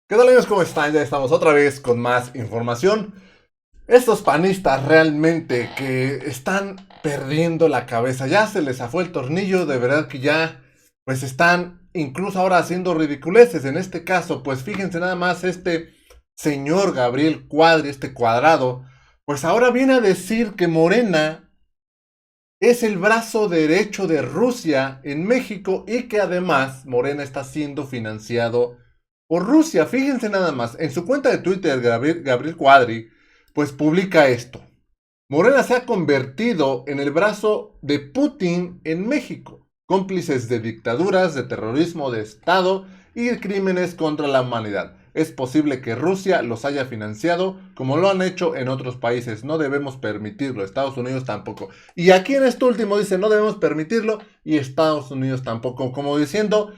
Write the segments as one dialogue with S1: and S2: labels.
S1: ¿Qué tal amigos? ¿Cómo están? Ya estamos otra vez con más información. Estos panistas realmente que están perdiendo la cabeza, ya se les zafó el tornillo, de verdad que ya pues están incluso ahora haciendo ridiculeces. En este caso, pues fíjense nada más este señor Gabriel Cuadri, este cuadrado, pues ahora viene a decir que Morena es el brazo derecho de Rusia en México y que además Morena está siendo financiado por Rusia. Fíjense nada más, en su cuenta de Twitter, Gabriel Cuadri, pues publica esto. Morena se ha convertido en el brazo de Putin en México, cómplices de dictaduras, de terrorismo de Estado y de crímenes contra la humanidad. Es posible que Rusia los haya financiado como lo han hecho en otros países. No debemos permitirlo. Estados Unidos tampoco. Y aquí en este último dice no debemos permitirlo y Estados Unidos tampoco. Como diciendo,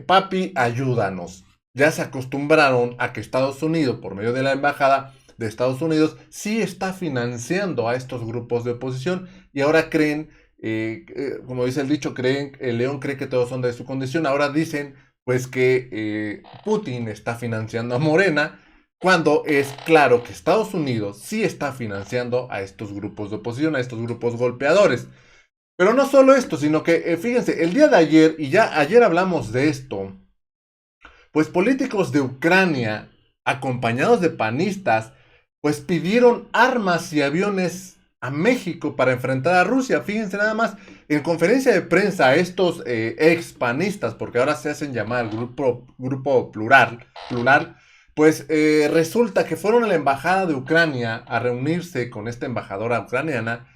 S1: papi, ayúdanos. Ya se acostumbraron a que Estados Unidos, por medio de la embajada de Estados Unidos, sí está financiando a estos grupos de oposición y ahora creen, como dice el dicho, creen, el león cree que todos son de su condición. Ahora dicen pues que Putin está financiando a Morena, cuando es claro que Estados Unidos sí está financiando a estos grupos de oposición, a estos grupos golpeadores. Pero no solo esto, sino que fíjense, el día de ayer, y ya ayer hablamos de esto, pues políticos de Ucrania, acompañados de panistas, pues pidieron armas y aviones a México para enfrentar a Rusia. Fíjense nada más, en conferencia de prensa a estos ex panistas, porque ahora se hacen llamar grupo plural, pues resulta que fueron a la embajada de Ucrania a reunirse con esta embajadora ucraniana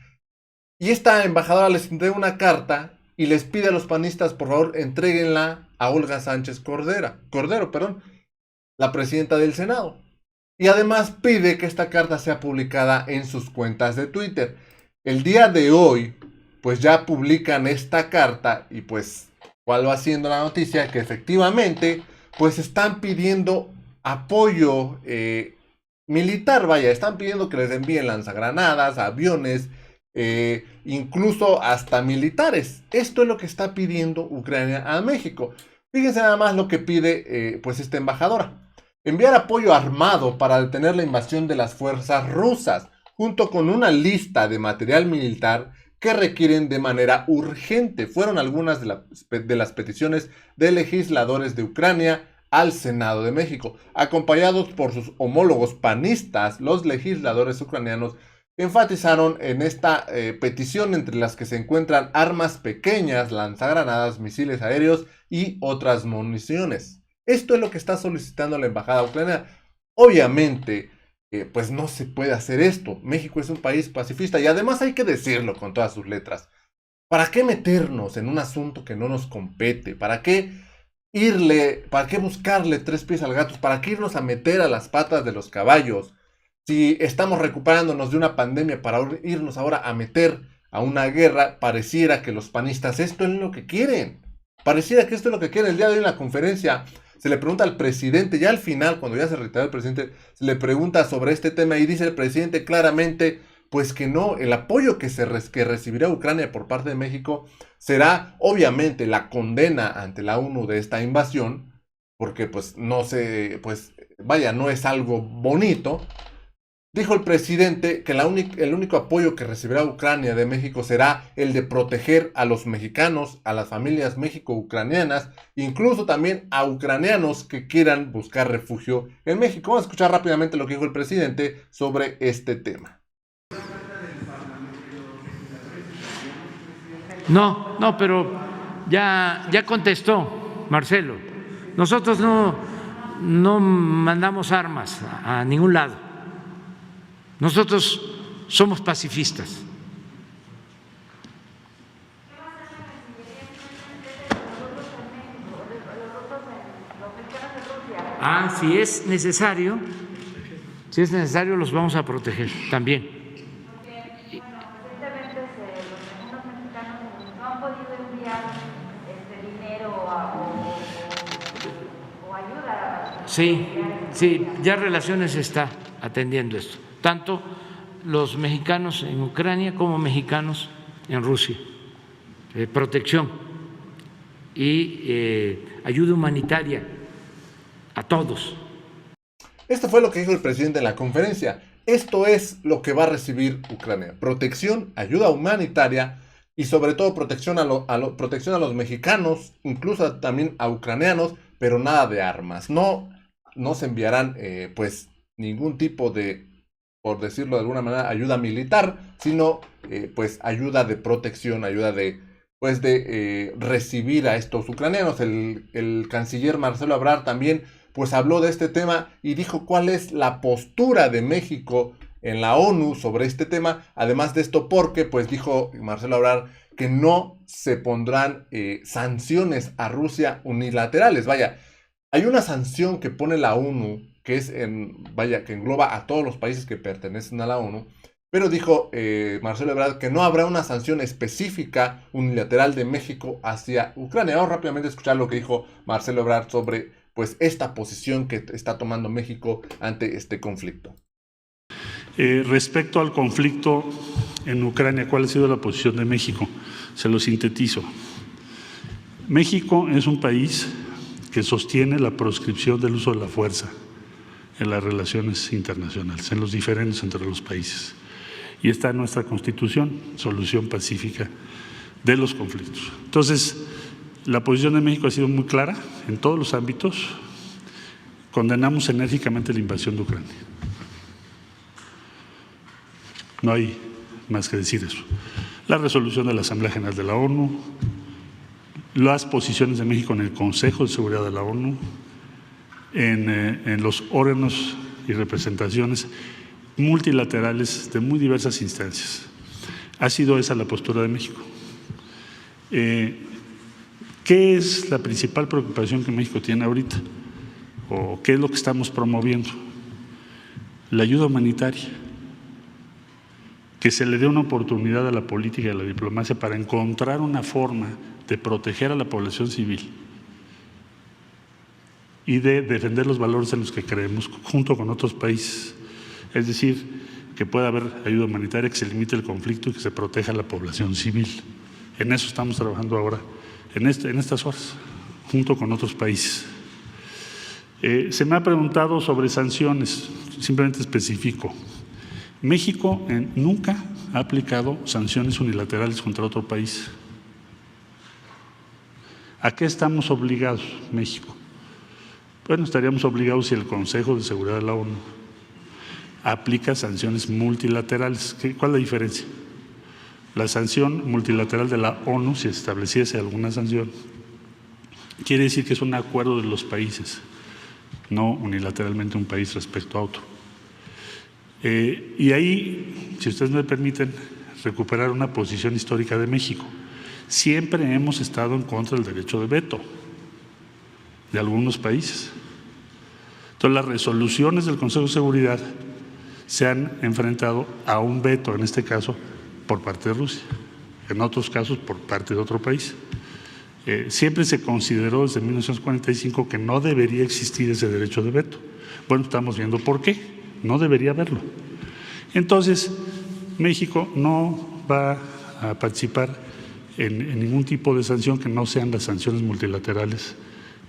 S1: y esta embajadora les entrega una carta y les pide a los panistas, por favor, entréguenla a Olga Sánchez Cordero, la presidenta del Senado. Y además pide que esta carta sea publicada en sus cuentas de Twitter. El día de hoy, pues ya publican esta carta y pues, ¿cuál va siendo la noticia? Que efectivamente, pues están pidiendo apoyo militar, vaya, están pidiendo que les envíen lanzagranadas, aviones, incluso hasta militares. Esto es lo que está pidiendo Ucrania a México. Fíjense nada más lo que pide pues esta embajadora. Enviar apoyo armado para detener la invasión de las fuerzas rusas, junto con una lista de material militar que requieren de manera urgente. Fueron algunas de las peticiones de legisladores de Ucrania al Senado de México. Acompañados por sus homólogos panistas, los legisladores ucranianos enfatizaron en esta petición, entre las que se encuentran armas pequeñas, lanzagranadas, misiles aéreos y otras municiones. Esto es lo que está solicitando la embajada ucraniana. Obviamente, pues no se puede hacer esto. México es un país pacifista y además hay que decirlo con todas sus letras. ¿Para qué meternos en un asunto que no nos compete? ¿Para qué buscarle tres pies al gato? ¿Para qué irnos a meter a las patas de los caballos? Si estamos recuperándonos de una pandemia para irnos ahora a meter a una guerra, pareciera que los panistas esto es lo que quieren. Pareciera que esto es lo que quieren. El día de hoy en la conferencia se le pregunta al presidente, ya al final, cuando ya se retiró el presidente, se le pregunta sobre este tema y dice el presidente claramente, pues que no, el apoyo que recibirá Ucrania por parte de México será obviamente la condena ante la ONU de esta invasión, porque pues no se, pues vaya, no es algo bonito. Dijo el presidente que el único apoyo que recibirá Ucrania de México será el de proteger a los mexicanos, a las familias mexico-ucranianas, incluso también a ucranianos que quieran buscar refugio en México. Vamos a escuchar rápidamente lo que dijo el presidente sobre este tema.
S2: No, no, pero ya contestó Marcelo. Nosotros no mandamos armas a ningún lado. Nosotros somos pacifistas. Si es necesario los vamos a proteger también. Sí, sí, ya Relaciones está atendiendo esto, tanto los mexicanos en Ucrania como mexicanos en Rusia. Protección y ayuda humanitaria a todos.
S1: Esto fue lo que dijo el presidente en la conferencia. Esto es lo que va a recibir Ucrania: protección, ayuda humanitaria y sobre todo protección protección a los mexicanos, incluso también a ucranianos, pero nada de armas. No se enviarán pues ningún tipo de, por decirlo de alguna manera, ayuda militar, sino pues ayuda de protección, ayuda de pues de recibir a estos ucranianos. El canciller Marcelo Ebrard también pues habló de este tema y dijo cuál es la postura de México en la ONU sobre este tema. Además de esto, porque pues dijo Marcelo Ebrard que no se pondrán sanciones a Rusia unilaterales. Vaya, hay una sanción que pone la ONU que es que engloba a todos los países que pertenecen a la ONU, pero dijo Marcelo Ebrard que no habrá una sanción específica unilateral de México hacia Ucrania. Vamos rápidamente a escuchar lo que dijo Marcelo Ebrard sobre pues esta posición que está tomando México ante este conflicto.
S3: Respecto al conflicto en Ucrania, ¿cuál ha sido la posición de México? Se lo sintetizo. México es un país que sostiene la proscripción del uso de la fuerza en las relaciones internacionales, en los diferendos entre los países. Y está en nuestra Constitución, solución pacífica de los conflictos. Entonces, la posición de México ha sido muy clara en todos los ámbitos. Condenamos enérgicamente la invasión de Ucrania. No hay más que decir eso. La resolución de la Asamblea General de la ONU, las posiciones de México en el Consejo de Seguridad de la ONU, en los órganos y representaciones multilaterales de muy diversas instancias. Ha sido esa la postura de México. ¿Qué es la principal preocupación que México tiene ahorita? ¿O qué es lo que estamos promoviendo? La ayuda humanitaria. Que se le dé una oportunidad a la política y a la diplomacia para encontrar una forma de proteger a la población civil y de defender los valores en los que creemos junto con otros países. Es decir, que pueda haber ayuda humanitaria, que se limite el conflicto y que se proteja a la población civil. En eso estamos trabajando ahora, en estas horas, junto con otros países. Se me ha preguntado sobre sanciones, simplemente especifico. México nunca ha aplicado sanciones unilaterales contra otro país. ¿A qué estamos obligados, México? Bueno, estaríamos obligados si el Consejo de Seguridad de la ONU aplica sanciones multilaterales. ¿Cuál es la diferencia? La sanción multilateral de la ONU, si estableciese alguna sanción, quiere decir que es un acuerdo de los países, no unilateralmente un país respecto a otro. Y ahí, si ustedes me permiten, recuperar una posición histórica de México. Siempre hemos estado en contra del derecho de veto de algunos países. Entonces, las resoluciones del Consejo de Seguridad se han enfrentado a un veto, en este caso, por parte de Rusia, en otros casos por parte de otro país. Siempre se consideró desde 1945 que no debería existir ese derecho de veto. Bueno, estamos viendo por qué. No debería haberlo. Entonces, México no va a participar en ningún tipo de sanción que no sean las sanciones multilaterales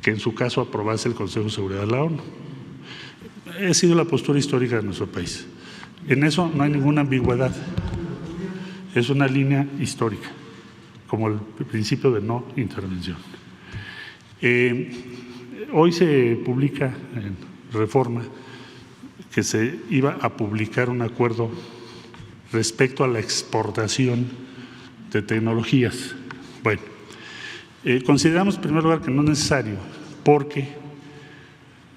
S3: que en su caso aprobase el Consejo de Seguridad de la ONU. Ha sido la postura histórica de nuestro país. En eso no hay ninguna ambigüedad. Es una línea histórica, como el principio de no intervención. Hoy se publica en Reforma que se iba a publicar un acuerdo respecto a la exportación de tecnologías. Bueno, consideramos en primer lugar que no es necesario porque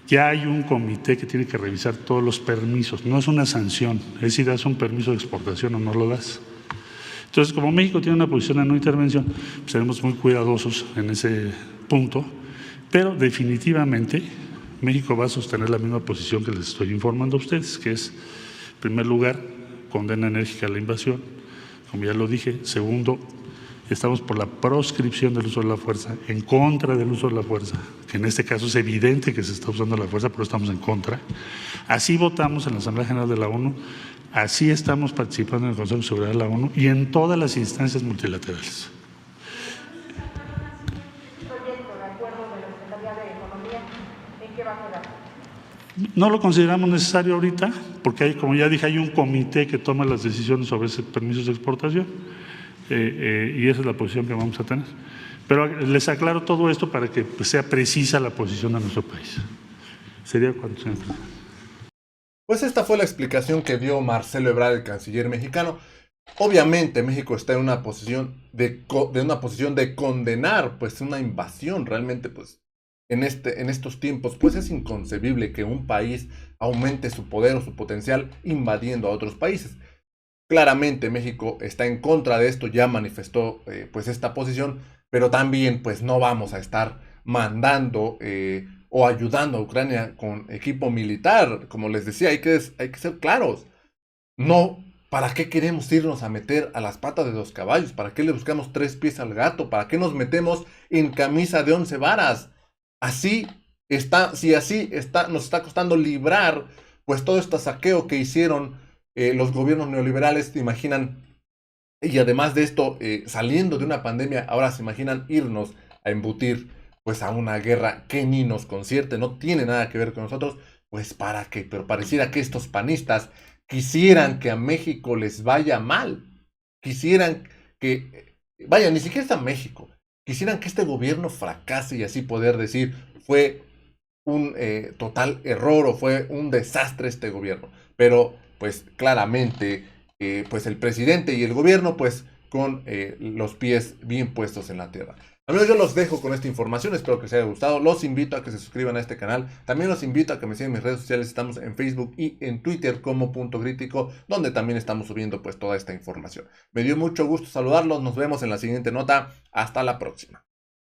S3: ya hay un comité que tiene que revisar todos los permisos, no es una sanción, es si das un permiso de exportación o no lo das. Entonces, como México tiene una posición de no intervención, pues seremos muy cuidadosos en ese punto, pero definitivamente México va a sostener la misma posición que les estoy informando a ustedes, que es, en primer lugar, condena enérgica a la invasión, como ya lo dije. Segundo, estamos por la proscripción del uso de la fuerza, en contra del uso de la fuerza, que en este caso es evidente que se está usando la fuerza, pero estamos en contra. Así votamos en la Asamblea General de la ONU, así estamos participando en el Consejo de Seguridad de la ONU y en todas las instancias multilaterales.
S4: ¿Proyecto de acuerdo de la Secretaría de Economía en qué va a
S3: No lo consideramos necesario ahorita, porque hay, como ya dije, hay un comité que toma las decisiones sobre ese permisos de exportación y esa es la posición que vamos a tener. Pero les aclaro todo esto para que pues, sea precisa la posición de nuestro país. Sería cuanto, señor presidente.
S1: Pues esta fue la explicación que dio Marcelo Ebrard, el canciller mexicano. Obviamente México está en una posición de condenar pues una invasión. Realmente pues en estos tiempos pues es inconcebible que un país aumente su poder o su potencial invadiendo a otros países. Claramente México está en contra de esto, ya manifestó pues esta posición, pero también pues no vamos a estar mandando o ayudando a Ucrania con equipo militar. Como les decía, hay que ser claros. No, ¿para qué queremos irnos a meter a las patas de los caballos? ¿Para qué le buscamos tres pies al gato? ¿Para qué nos metemos en camisa de 11 varas? Así está, si así está, nos está costando librar pues todo este saqueo que hicieron los gobiernos neoliberales, ¿te imaginan? Y además de esto, saliendo de una pandemia, ahora se imaginan irnos a embutir pues a una guerra que ni nos concierte, no tiene nada que ver con nosotros, pues para qué, pero pareciera que estos panistas quisieran que a México les vaya mal, quisieran que, vaya, ni siquiera es a México, quisieran que este gobierno fracase y así poder decir, fue un total error o fue un desastre este gobierno, pero pues claramente pues el presidente y el gobierno pues con los pies bien puestos en la tierra. Amigos, yo los dejo con esta información, espero que les haya gustado, los invito a que se suscriban a este canal, también los invito a que me sigan en mis redes sociales, estamos en Facebook y en Twitter como Punto Crítico, donde también estamos subiendo pues toda esta información. Me dio mucho gusto saludarlos, nos vemos en la siguiente nota, hasta la próxima.